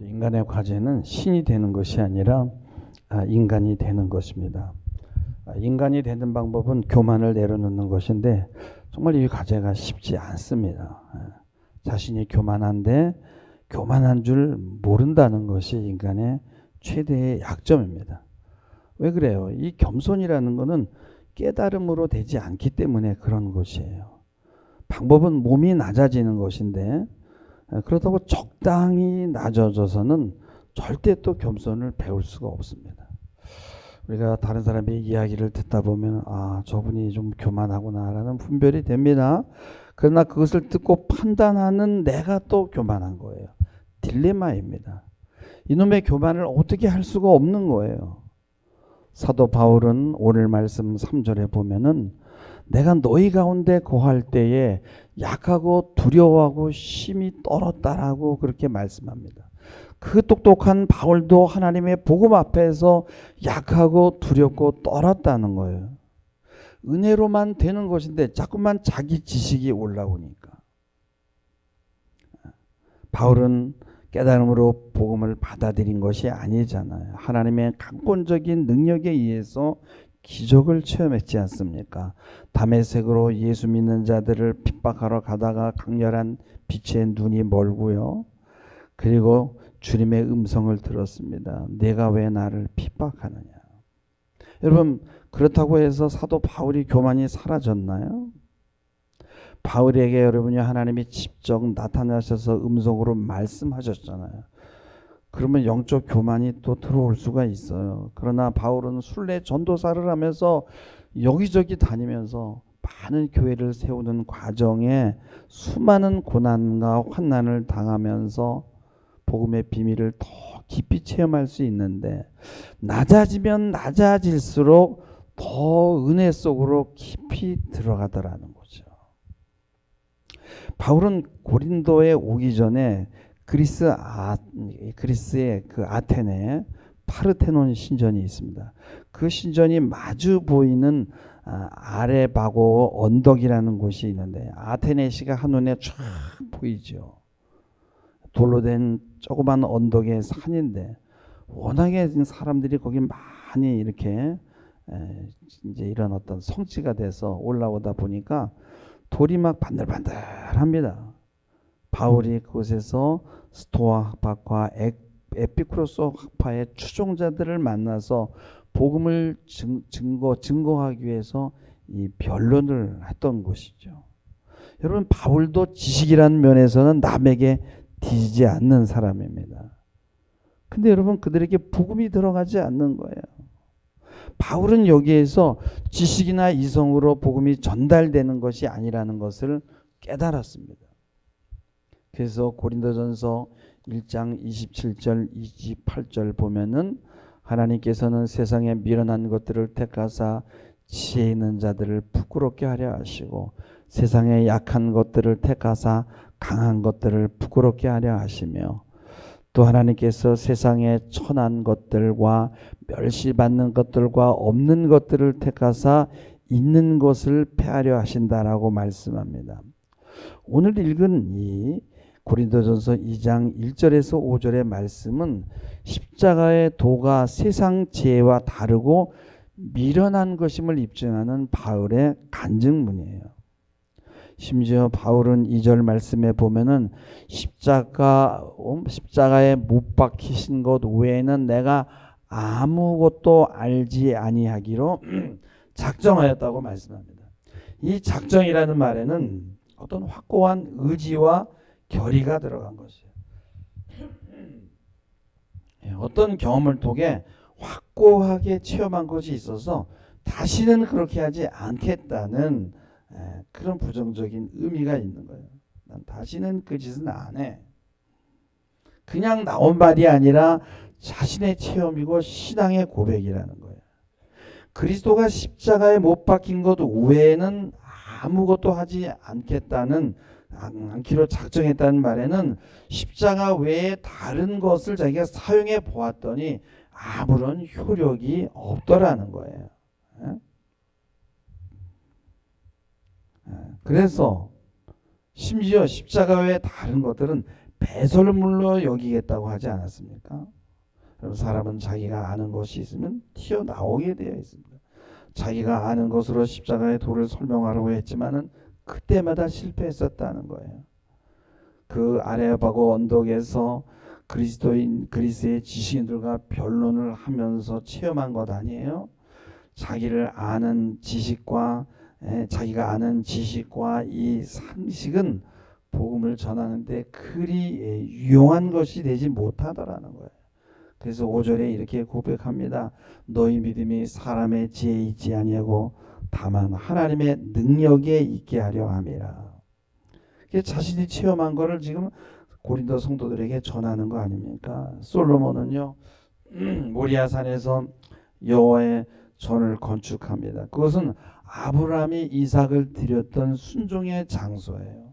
인간의 과제는 신이 되는 것이 아니라 인간이 되는 것입니다. 인간이 되는 방법은 교만을 내려놓는 것인데 정말 이 과제가 쉽지 않습니다. 자신이 교만한데 교만한 줄 모른다는 것이 인간의 최대의 약점입니다. 왜 그래요? 이 겸손이라는 것은 깨달음으로 되지 않기 때문에 그런 것이에요. 방법은 몸이 낮아지는 것인데 그렇다고 적당히 낮아져서는 절대 또 겸손을 배울 수가 없습니다. 우리가 다른 사람의 이야기를 듣다 보면 저분이 좀 교만하구나라는 분별이 됩니다. 그러나 그것을 듣고 판단하는 내가 또 교만한 거예요. 딜레마입니다. 이놈의 교만을 어떻게 할 수가 없는 거예요. 사도 바울은 오늘 말씀 3절에 보면은 내가 너희 가운데 거할 때에 약하고 두려워하고 심히 떨었다라고 그렇게 말씀합니다. 그 똑똑한 바울도 하나님의 복음 앞에서 약하고 두렵고 떨었다는 거예요. 은혜로만 되는 것인데 자꾸만 자기 지식이 올라오니까. 바울은 깨달음으로 복음을 받아들인 것이 아니잖아요. 하나님의 강권적인 능력에 의해서 기적을 체험했지 않습니까? 다메섹으로 예수 믿는 자들을 핍박하러 가다가 강렬한 빛의 눈이 멀고요. 그리고 주님의 음성을 들었습니다. 내가 왜 나를 핍박하느냐. 여러분, 그렇다고 해서 사도 바울이 교만이 사라졌나요? 바울에게 여러분이 하나님이 직접 나타나셔서 음성으로 말씀하셨잖아요. 그러면 영적 교만이 또 들어올 수가 있어요. 그러나 바울은 순례 전도사를 하면서 여기저기 다니면서 많은 교회를 세우는 과정에 수많은 고난과 환난을 당하면서 복음의 비밀을 더 깊이 체험할 수 있는데 낮아지면 낮아질수록 더 은혜 속으로 깊이 들어가더라는 거죠. 바울은 고린도에 오기 전에 그리스의 그 아테네에 파르테논 신전이 있습니다. 그 신전이 마주 보이는 아레바고 언덕이라는 곳이 있는데 아테네시가 한눈에 쫙 보이죠. 돌로 된 조그만 언덕의 산인데 워낙에 사람들이 거기 많이 이렇게 이제 이런 어떤 성지가 돼서 올라오다 보니까 돌이 막 반들반들합니다. 바울이 그곳에서 스토아 학파와 에피쿠로스 학파의 추종자들을 만나서 복음을 증거하기 위해서 이 변론을 했던 곳이죠. 여러분, 바울도 지식이라는 면에서는 남에게 뒤지지 않는 사람입니다. 근데 여러분, 그들에게 복음이 들어가지 않는 거예요. 바울은 여기에서 지식이나 이성으로 복음이 전달되는 것이 아니라는 것을 깨달았습니다. 그래서 고린도전서 1장 27절 28절 보면은 하나님께서는 세상에 미련한 것들을 택하사 지혜 있는 자들을 부끄럽게 하려 하시고 세상에 약한 것들을 택하사 강한 것들을 부끄럽게 하려 하시며 또 하나님께서 세상에 천한 것들과 멸시받는 것들과 없는 것들을 택하사 있는 것을 패하려 하신다라고 말씀합니다. 오늘 읽은 이 고린도전서 2장 1절에서 5절의 말씀은 십자가의 도가 세상 지혜와 다르고 미련한 것임을 입증하는 바울의 간증문이에요. 심지어 바울은 2절 말씀에 보면은 십자가에 못 박히신 것 외에는 내가 아무것도 알지 아니하기로 작정하였다고 말씀합니다. 이 작정이라는 말에는 어떤 확고한 의지와 결의가 들어간 것이에요. 어떤 경험을 통해 확고하게 체험한 것이 있어서 다시는 그렇게 하지 않겠다는 그런 부정적인 의미가 있는 거예요. 난 다시는 그 짓은 안 해. 그냥 나온 말이 아니라 자신의 체험이고 신앙의 고백이라는 거예요. 그리스도가 십자가에 못 박힌 것 외에는 아무것도 하지 않기로 작정했다는 말에는 십자가 외에 다른 것을 자기가 사용해 보았더니 아무런 효력이 없더라는 거예요. 그래서 심지어 십자가 외에 다른 것들은 배설물로 여기겠다고 하지 않았습니까? 그럼 사람은 자기가 아는 것이 있으면 튀어나오게 되어 있습니다. 자기가 아는 것으로 십자가의 도를 설명하려고 했지만은 그때마다 실패했었다는 거예요. 그 아레오파고 언덕에서 그리스의 지식인들과 변론을 하면서 체험한 것 아니에요? 자기가 아는 지식과 이 상식은 복음을 전하는데 그리 유용한 것이 되지 못하더라는 거예요. 그래서 5절에 이렇게 고백합니다. 너희 믿음이 사람의 지혜에 있지 아니하고 다만 하나님의 능력에 있게 하려 함이라. 자신이 체험한 것을 지금 고린도 성도들에게 전하는 거 아닙니까? 솔로몬은요, 모리아산에서 여호와의 전을 건축합니다. 그것은 아브라함이 이삭을 드렸던 순종의 장소예요.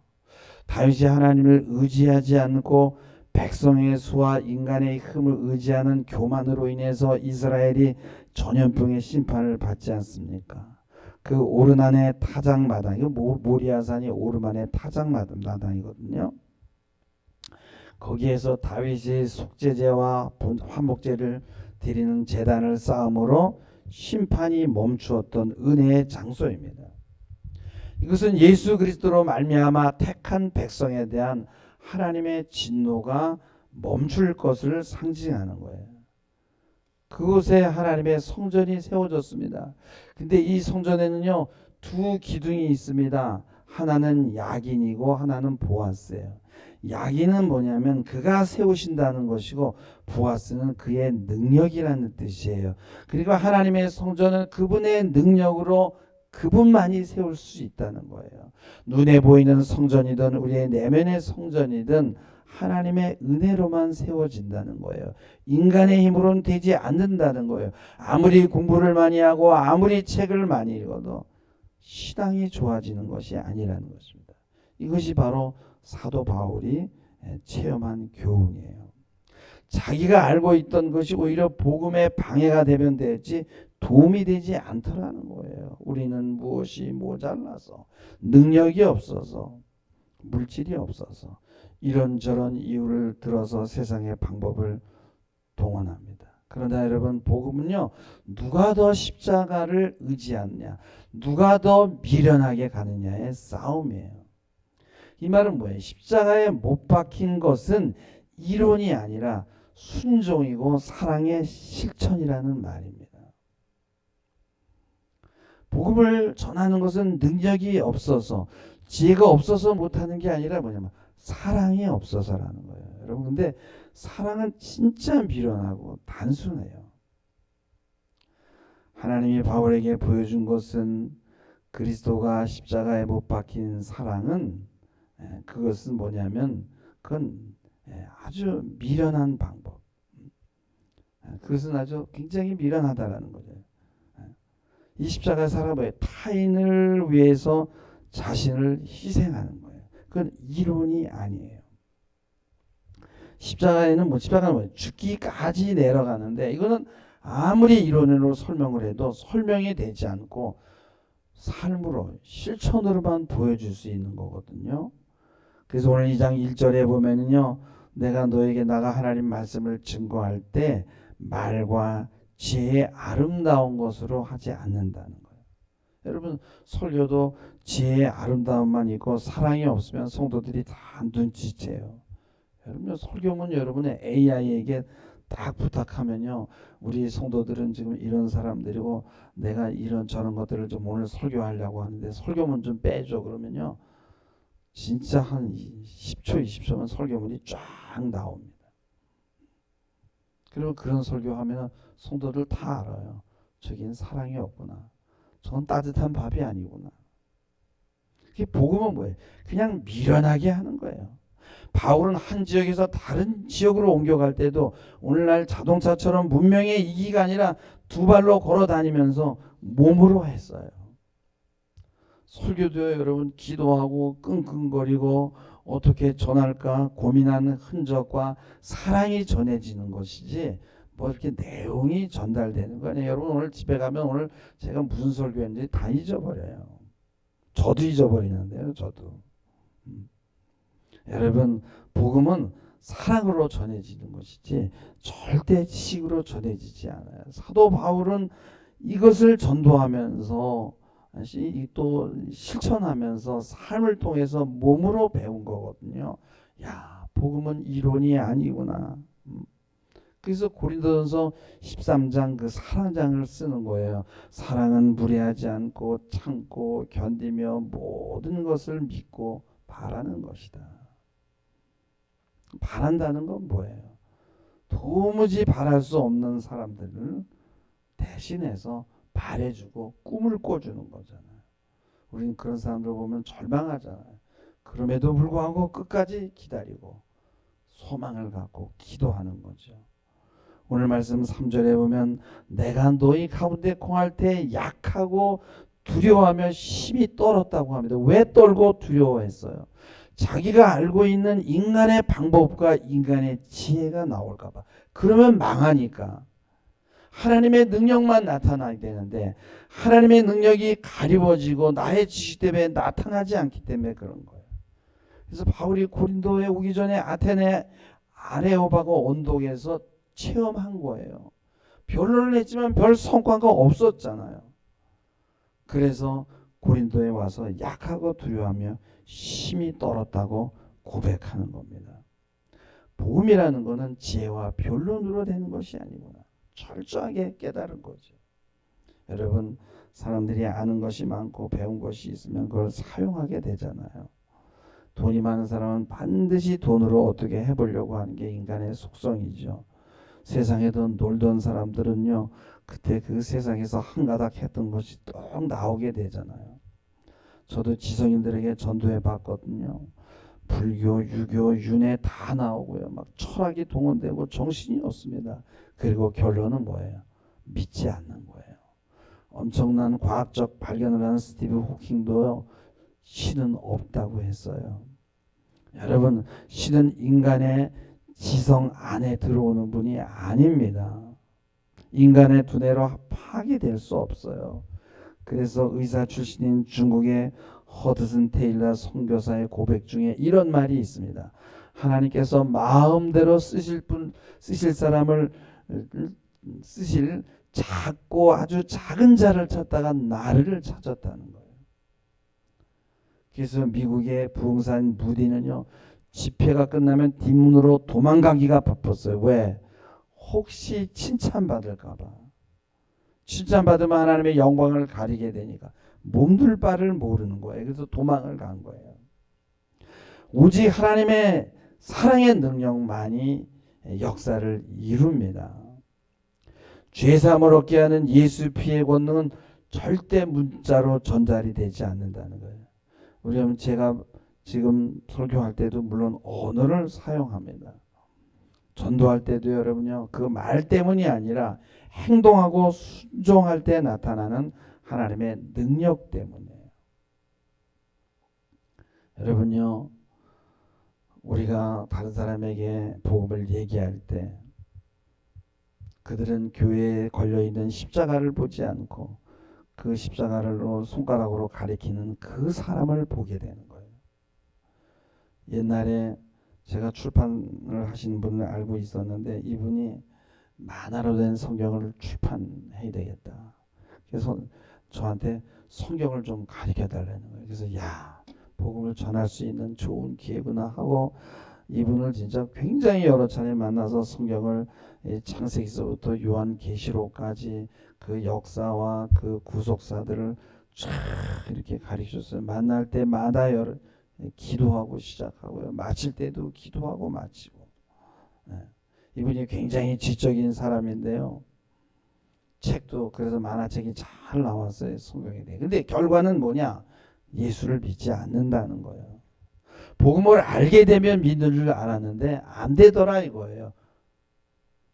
다윗이 하나님을 의지하지 않고 백성의 수와 인간의 힘을 의지하는 교만으로 인해서 이스라엘이 전염병의 심판을 받지 않습니까? 그 오르난의 타작마당, 이거 모리아산이 오르만의 타작마당이거든요. 거기에서 다윗이 속죄제와 화목제를 드리는 제단을 쌓음으로 심판이 멈추었던 은혜의 장소입니다. 이것은 예수 그리스도로 말미암아 택한 백성에 대한 하나님의 진노가 멈출 것을 상징하는 거예요. 그곳에 하나님의 성전이 세워졌습니다. 근데 이 성전에는요, 두 기둥이 있습니다. 하나는 야긴이고 하나는 보아스예요. 야긴은 뭐냐면 그가 세우신다는 것이고, 보아스는 그의 능력이라는 뜻이에요. 그리고 하나님의 성전은 그분의 능력으로 그분만이 세울 수 있다는 거예요. 눈에 보이는 성전이든 우리의 내면의 성전이든 하나님의 은혜로만 세워진다는 거예요. 인간의 힘으로는 되지 않는다는 거예요. 아무리 공부를 많이 하고 아무리 책을 많이 읽어도 신앙이 좋아지는 것이 아니라는 것입니다. 이것이 바로 사도 바울이 체험한 교훈이에요. 자기가 알고 있던 것이 오히려 복음의 방해가 되면 되지 도움이 되지 않더라는 거예요. 우리는 무엇이 모자라서, 능력이 없어서, 물질이 없어서 이런저런 이유를 들어서 세상의 방법을 동원합니다. 그러나 여러분, 복음은요, 누가 더 십자가를 의지하느냐, 누가 더 미련하게 가느냐의 싸움이에요. 이 말은 뭐예요? 십자가에 못 박힌 것은 이론이 아니라 순종이고 사랑의 실천이라는 말입니다. 복음을 전하는 것은 능력이 없어서, 지혜가 없어서 못하는 게 아니라 뭐냐면 사랑이 없어서라는 거예요. 여러분, 근데 사랑은 진짜 미련하고 단순해요. 하나님이 바울에게 보여준 것은 그리스도가 십자가에 못 박힌 사랑은, 그것은 뭐냐면 그건 아주 미련한 방법. 그것은 아주 굉장히 미련하다라는 거죠. 이 십자가 살아봐요. 타인을 위해서 자신을 희생하는 거예요. 그건 이론이 아니에요. 십자가는 뭐예요? 죽기까지 내려가는데, 이거는 아무리 이론으로 설명을 해도 설명이 되지 않고 삶으로, 실천으로만 보여줄 수 있는 거거든요. 그래서 오늘 2장 1절에 보면은요, 내가 너에게 나가 하나님 말씀을 증거할 때 말과 지혜의 아름다운 것으로 하지 않는다는 거예요. 여러분, 설교도 지혜의 아름다움만 있고 사랑이 없으면 성도들이 다 눈치채요. 여러분, 설교문 여러분의 AI에게 딱 부탁하면요, 우리 성도들은 지금 이런 사람들이고 내가 이런 저런 것들을 좀 오늘 설교하려고 하는데 설교문 좀 빼줘 그러면요, 진짜 한 10초 20초면 설교문이 쫙 나옵니다. 그리고 그런 설교하면 성도들 다 알아요. 저긴 사랑이 없구나. 저건 따뜻한 밥이 아니구나. 그게 복음은 뭐예요? 그냥 미련하게 하는 거예요. 바울은 한 지역에서 다른 지역으로 옮겨갈 때도 오늘날 자동차처럼 문명의 이기가 아니라 두 발로 걸어 다니면서 몸으로 했어요. 설교도 여러분 기도하고 끙끙거리고 어떻게 전할까 고민하는 흔적과 사랑이 전해지는 것이지 뭐 이렇게 내용이 전달되는 거 아니에요. 여러분, 오늘 집에 가면 오늘 제가 무슨 설교했는지 다 잊어버려요. 저도 잊어버리는데요. 저도. 여러분, 복음은 사랑으로 전해지는 것이지 절대 지식으로 전해지지 않아요. 사도 바울은 이것을 전도하면서 또 실천하면서 삶을 통해서 몸으로 배운 거거든요. 야, 복음은 이론이 아니구나. 그래서 고린도전서 13장 그 사랑장을 쓰는 거예요. 사랑은 무례하지 않고 참고 견디며 모든 것을 믿고 바라는 것이다. 바란다는 건 뭐예요? 도무지 바랄 수 없는 사람들을 대신해서 바래주고 꿈을 꿔주는 거잖아요. 우리는 그런 사람들 보면 절망하잖아요. 그럼에도 불구하고 끝까지 기다리고 소망을 갖고 기도하는 거죠. 오늘 말씀 3절에 보면 내가 너희 가운데 공할 때 약하고 두려워하며 심히 떨었다고 합니다. 왜 떨고 두려워했어요? 자기가 알고 있는 인간의 방법과 인간의 지혜가 나올까 봐. 그러면 망하니까. 하나님의 능력만 나타나야 되는데 하나님의 능력이 가리워지고 나의 지식 때문에 나타나지 않기 때문에 그런 거예요. 그래서 바울이 고린도에 오기 전에 아테네 아레오바고 언덕에서 체험한 거예요. 변론을 했지만 별 성과가 없었잖아요. 그래서 고린도에 와서 약하고 두려워하며 심히 떨었다고 고백하는 겁니다. 복음이라는 것은 지혜와 변론으로 되는 것이 아니구나. 철저하게 깨달은 거죠. 여러분, 사람들이 아는 것이 많고 배운 것이 있으면 그걸 사용하게 되잖아요. 돈이 많은 사람은 반드시 돈으로 어떻게 해보려고 하는 게 인간의 속성이죠. 세상에도 놀던 사람들은요, 그때 그 세상에서 한가닥 했던 것이 또 나오게 되잖아요. 저도 지성인들에게 전도해 봤거든요. 불교, 유교, 윤회 다 나오고요. 막 철학이 동원되고 정신이 없습니다. 그리고 결론은 뭐예요? 믿지 않는 거예요. 엄청난 과학적 발견을 한 스티브 호킹도 신은 없다고 했어요. 여러분, 신은 인간의 지성 안에 들어오는 분이 아닙니다. 인간의 두뇌로 파괴될 수 없어요. 그래서 의사 출신인 중국의 허드슨 테일러 선교사의 고백 중에 이런 말이 있습니다. 하나님께서 마음대로 쓰실 사람을 쓰실 작고 아주 작은 자를 찾다가 나를 찾았다는 거예요. 그래서 미국의 부흥사인 무디는요, 집회가 끝나면 뒷문으로 도망가기가 바빴어요. 왜? 혹시 칭찬받을까 봐. 칭찬받으면 하나님의 영광을 가리게 되니까 몸둘 바를 모르는 거예요. 그래서 도망을 간 거예요. 오직 하나님의 사랑의 능력만이 역사를 이룹니다. 죄사함을 얻게 하는 예수 피의 권능은 절대 문자로 전달이 되지 않는다는 거예요. 우리는 제가 지금 설교할 때도 물론 언어를 사용합니다. 전도할 때도 여러분요, 그 말 때문이 아니라 행동하고 순종할 때 나타나는 하나님의 능력 때문이에요. 여러분요, 우리가 다른 사람에게 복음을 얘기할 때 그들은 교회에 걸려있는 십자가를 보지 않고 그 십자가로 손가락으로 가리키는 그 사람을 보게 되는 거예요. 옛날에 제가 출판을 하신 분을 알고 있었는데 이분이 만화로 된 성경을 출판해야 되겠다. 그래서 저한테 성경을 좀 가르쳐 달라는 거예요. 그래서 야, 복음을 전할 수 있는 좋은 기회구나 하고 이분을 진짜 굉장히 여러 차례 만나서 성경을 창세기서부터 요한계시록까지 그 역사와 그 구속사들을 쫙 이렇게 가르쳤어요. 만날 때마다 기도하고 시작하고요. 마칠 때도 기도하고 마치고. 이분이 굉장히 지적인 사람인데요. 책도 그래서 만화책이 잘 나왔어요. 성경에 대해. 근데 결과는 뭐냐? 예수를 믿지 않는다는 거예요. 복음을 알게 되면 믿는 줄 알았는데 안 되더라 이거예요.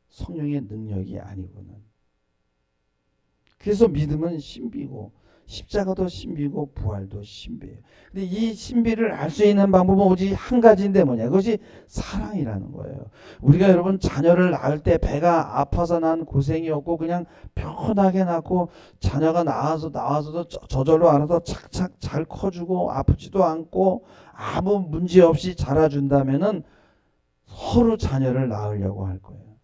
성령의 능력이 아니고는. 그래서 믿음은 신비고 십자가도 신비고 부활도 신비예요. 근데 이 신비를 알 수 있는 방법은 오직 한 가지인데 뭐냐? 그것이 사랑이라는 거예요. 우리가 여러분 자녀를 낳을 때 배가 아파서 난 고생이 없고 그냥 편하게 낳고 자녀가 나와서도 저절로 알아서 착착 잘 커주고 아프지도 않고 아무 문제 없이 자라준다면은 서로 자녀를 낳으려고 할 거예요.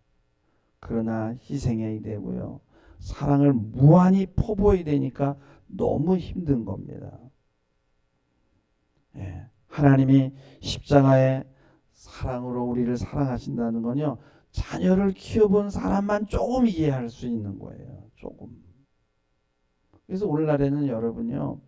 그러나 희생해야 되고요. 사랑을 무한히 퍼부어야 되니까 너무 힘든 겁니다. 예. 하나님이 십자가의 사랑으로 우리를 사랑하신다는 건요, 자녀를 키워본 사람만 조금 이해할 수 있는 거예요. 조금. 그래서 오늘날에는 여러분요,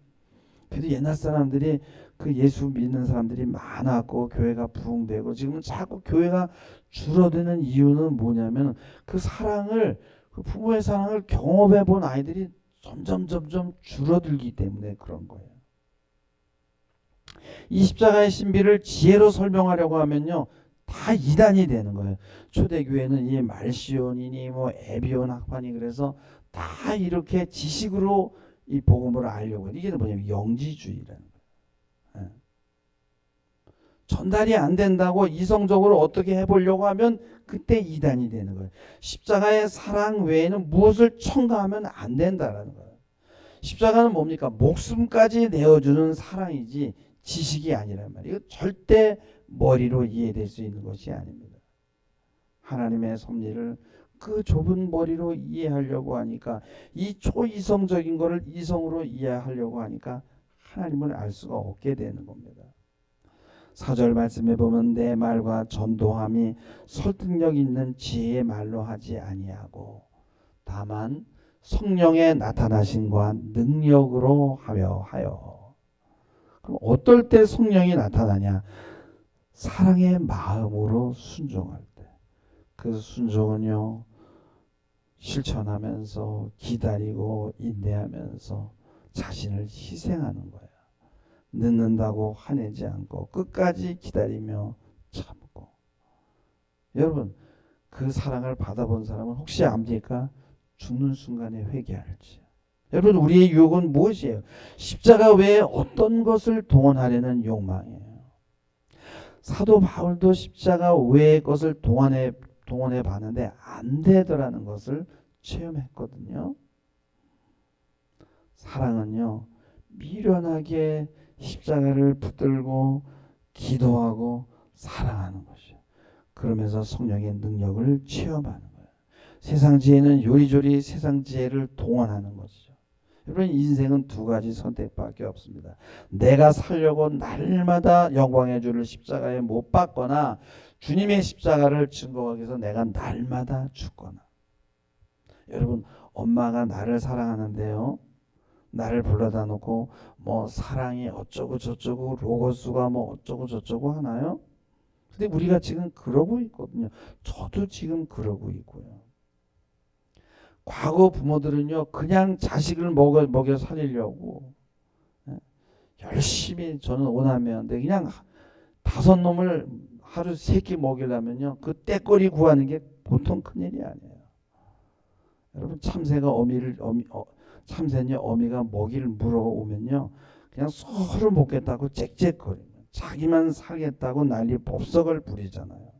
그래도 옛날 사람들이 그 예수 믿는 사람들이 많았고 교회가 부흥되고 지금은 자꾸 교회가 줄어드는 이유는 뭐냐면 그 사랑을, 그 부모의 사랑을 경험해 본 아이들이 점점 줄어들기 때문에 그런 거예요. 이 십자가의 신비를 지혜로 설명하려고 하면요, 다 이단이 되는 거예요. 초대교회는 이 말시온이니 뭐 에비온 학파니 그래서 다 이렇게 지식으로 이 복음을 알려고 해요. 이게 뭐냐면 영지주의라는 거예요. 예. 전달이 안 된다고 이성적으로 어떻게 해보려고 하면 그때 이단이 되는 거예요. 십자가의 사랑 외에는 무엇을 첨가하면 안 된다라는 거예요. 십자가는 뭡니까? 목숨까지 내어주는 사랑이지 지식이 아니란 말이에요. 이거 절대 머리로 이해될 수 있는 것이 아닙니다. 하나님의 섭리를 그 좁은 머리로 이해하려고 하니까, 이 초이성적인 것을 이성으로 이해하려고 하니까 하나님을 알 수가 없게 되는 겁니다. 4절 말씀에 보면 내 말과 전도함이 설득력 있는 지혜의 말로 하지 아니하고 다만 성령의 나타나심과 능력으로 하여. 그럼 어떨 때 성령이 나타나냐? 사랑의 마음으로 순종할 때. 그 순종은요, 실천하면서 기다리고 인내하면서 자신을 희생하는 거예요. 늦는다고 화내지 않고 끝까지 기다리며 참고. 여러분, 그 사랑을 받아본 사람은 혹시 압니까? 죽는 순간에 회개할지. 여러분, 우리의 유혹은 무엇이에요? 십자가 외에 어떤 것을 동원하려는 욕망이에요. 사도 바울도 십자가 외의 것을 동원해 봤는데 안 되더라는 것을 체험했거든요. 사랑은요, 미련하게 십자가를 붙들고 기도하고 사랑하는 것이에요. 그러면서 성령의 능력을 체험하는 거예요. 세상 지혜는 요리조리 세상 지혜를 동원하는 것이죠. 여러분, 인생은 두 가지 선택밖에 없습니다. 내가 살려고 날마다 영광의 주를 십자가에 못 박거나 주님의 십자가를 증거하기 위해서 내가 날마다 죽거나. 여러분, 엄마가 나를 사랑하는데요, 나를 불러다 놓고 뭐 사랑이 어쩌고 저쩌고 로고스가 뭐 어쩌고 저쩌고 하나요? 근데 우리가 지금 그러고 있거든요. 저도 지금 그러고 있고요. 과거 부모들은요, 그냥 자식을 먹여 살리려고 열심히, 저는 오남매인데 그냥 5놈을 하루 3끼 먹이려면요, 그 떼거리 구하는 게 보통 큰일이 아니에요. 여러분, 참새는 어미가 먹이를 물어오면요, 그냥 서로 먹겠다고 짹짹거리면 자기만 살겠다고 난리 법석을 부리잖아요.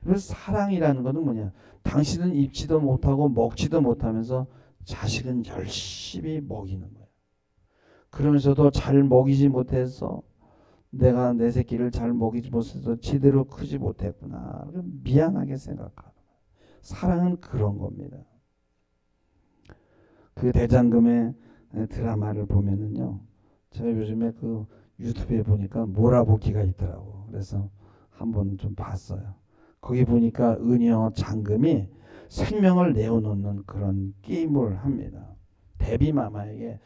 그래서 사랑이라는 것은 뭐냐? 당신은 입지도 못하고 먹지도 못하면서 자식은 열심히 먹이는 거예요. 그러면서도 잘 먹이지 못해서, 내가 내 새끼를 잘 먹이지 못해서 제대로 크지 못했구나, 미안하게 생각하는 거예요. 사랑은 그런 겁니다. 그 대장금의 드라마를 보면은요, 제가 요즘에 그 유튜브에 보니까 몰아보기가 있더라고. 그래서 한번 좀 봤어요. 거기 보니까 은여 장금이 생명을 내어놓는 그런 게임을 합니다. 데뷔마마에게,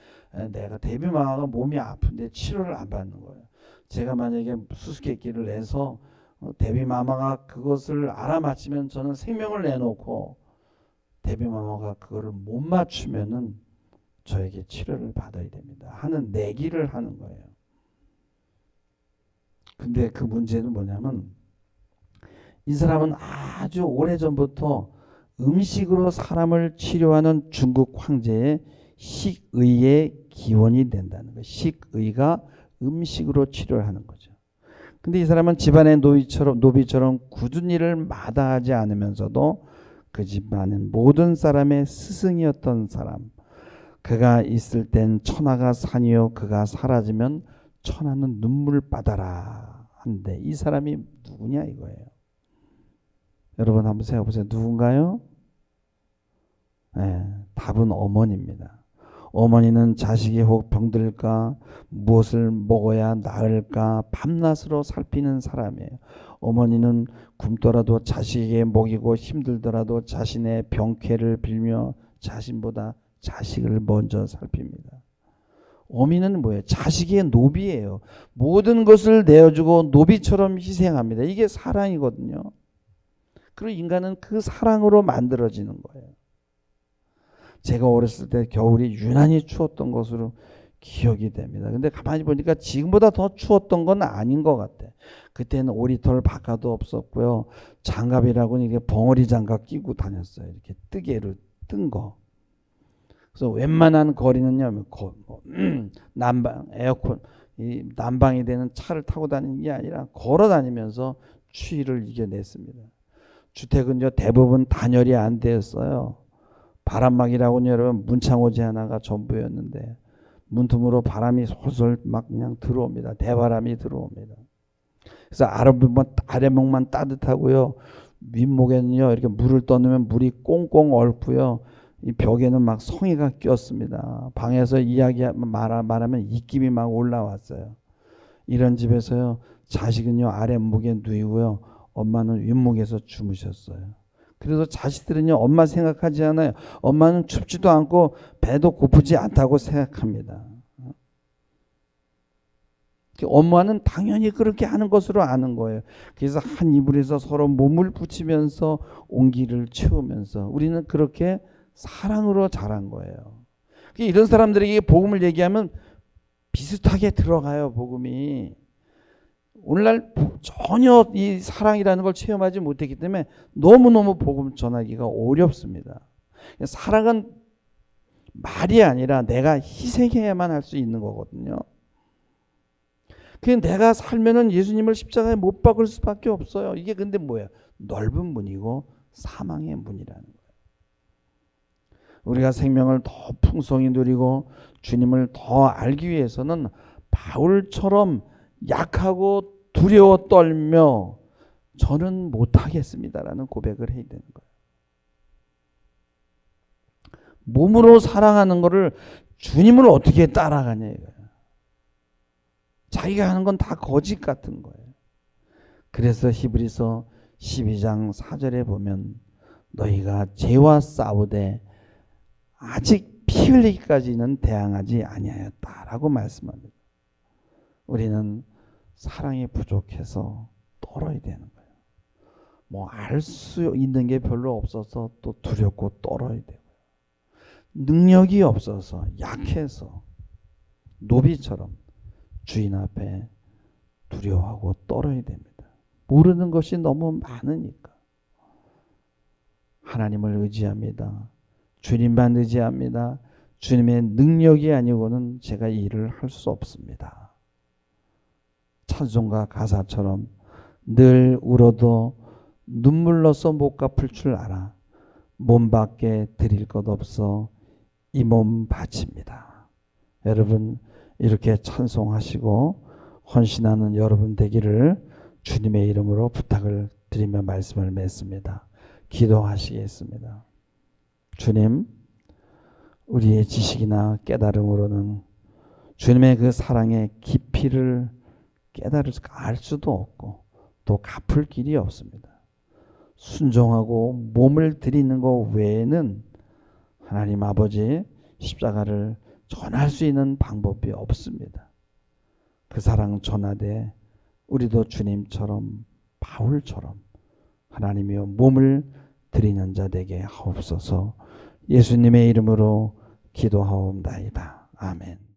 내가 데뷔마마가 몸이 아픈데 치료를 안 받는 거예요. 제가 만약에 수수께끼를 내서 데뷔마마가 그것을 알아맞히면 저는 생명을 내놓고, 데뷔마마가 그거를 못 맞추면은 저에게 치료를 받아야 됩니다 하는 내기를 하는 거예요. 근데 그 문제는 뭐냐면, 이 사람은 아주 오래전부터 음식으로 사람을 치료하는 중국 황제의 식의의 기원이 된다는 거예요. 식의가 음식으로 치료를 하는 거죠. 근데 이 사람은 집안의 노비처럼 굳은 일을 마다하지 않으면서도 그 집안은 모든 사람의 스승이었던 사람. 그가 있을 땐 천하가 산이요 그가 사라지면 천하는 눈물바다라 하는데 이 사람이 누구냐 이거예요. 여러분 한번 생각해 보세요. 누군가요? 네, 답은 어머니입니다. 어머니는 자식이 혹 병들까 무엇을 먹어야 나을까 밤낮으로 살피는 사람이에요. 어머니는 굶더라도 자식에게 먹이고 힘들더라도 자신의 병쾌를 빌며 자신보다 자식을 먼저 살핍니다. 어미는 뭐예요? 자식의 노비예요. 모든 것을 내어주고 노비처럼 희생합니다. 이게 사랑이거든요. 그리고 인간은 그 사랑으로 만들어지는 거예요. 제가 어렸을 때 겨울이 유난히 추웠던 것으로 기억이 됩니다. 근데 가만히 보니까 지금보다 더 추웠던 건 아닌 것 같아. 그때는 오리털 바카도 없었고요. 장갑이라고는 이게 벙어리 장갑 끼고 다녔어요. 이렇게 뜨개로 뜬 거. 그래서 웬만한 거리는요, 난방, 에어컨, 이 난방이 되는 차를 타고 다니는 게 아니라 걸어 다니면서 추위를 이겨냈습니다. 주택은요, 대부분 단열이 안 되었어요. 바람막이라고는 여러분 문창호지 하나가 전부였는데 문틈으로 바람이 솔솔 막 그냥 들어옵니다. 대바람이 들어옵니다. 그래서 아랫목만 따뜻하고요. 윗목에는요 이렇게 물을 떠넣으면 물이 꽁꽁 얼고요. 이 벽에는 막 송이가 꼈습니다. 방에서 말하면 입김이 막 올라왔어요. 이런 집에서요 자식은요 아랫목에 누이고요. 엄마는 윗목에서 주무셨어요. 그래서 자식들은요 엄마 생각하지 않아요. 엄마는 춥지도 않고 배도 고프지 않다고 생각합니다. 엄마는 당연히 그렇게 하는 것으로 아는 거예요. 그래서 한 이불에서 서로 몸을 붙이면서 온기를 채우면서 우리는 그렇게 사랑으로 자란 거예요. 이런 사람들에게 복음을 얘기하면 비슷하게 들어가요. 복음이. 오늘날 전혀 이 사랑이라는 걸 체험하지 못했기 때문에 너무너무 복음 전하기가 어렵습니다. 사랑은 말이 아니라 내가 희생해야만 할 수 있는 거거든요. 내가 살면은 예수님을 십자가에 못 박을 수밖에 없어요. 이게 근데 뭐예요? 넓은 문이고 사망의 문이라는 거예요. 우리가 생명을 더 풍성히 누리고 주님을 더 알기 위해서는 바울처럼 약하고 두려워 떨며 저는 못하겠습니다라는 고백을 해야 되는 거예요. 몸으로 사랑하는 거를 주님을 어떻게 따라가냐 이거예요. 자기가 하는 건 다 거짓 같은 거예요. 그래서 히브리서 12장 4절에 보면 너희가 죄와 싸우되 아직 피 흘리기까지는 대항하지 아니하였다라고 말씀합니다. 우리는 사랑이 부족해서 떨어야 되는 거예요. 뭐 알 수 있는 게 별로 없어서 또 두렵고 떨어야 되고요. 능력이 없어서 약해서 노비처럼 주인 앞에 두려워하고 떨어야 됩니다. 모르는 것이 너무 많으니까. 하나님을 의지합니다. 주님만 의지합니다. 주님의 능력이 아니고는 제가 일을 할 수 없습니다. 찬송가 가사처럼 늘 울어도 눈물로써 못 갚을 줄 알아. 몸밖에 드릴 것 없어 이 몸 바칩니다. 여러분 이렇게 찬송하시고 헌신하는 여러분 되기를 주님의 이름으로 부탁을 드리며 말씀을 맺습니다. 기도하시겠습니다. 주님, 우리의 지식이나 깨달음으로는 주님의 그 사랑의 깊이를 알 수도 없고 또 갚을 길이 없습니다. 순종하고 몸을 드리는 것 외에는 하나님 아버지 십자가를 전할 수 있는 방법이 없습니다. 그 사랑 전하되 우리도 주님처럼 바울처럼 하나님이여 몸을 드리는 자 되게 하옵소서. 예수님의 이름으로 기도하옵나이다. 아멘.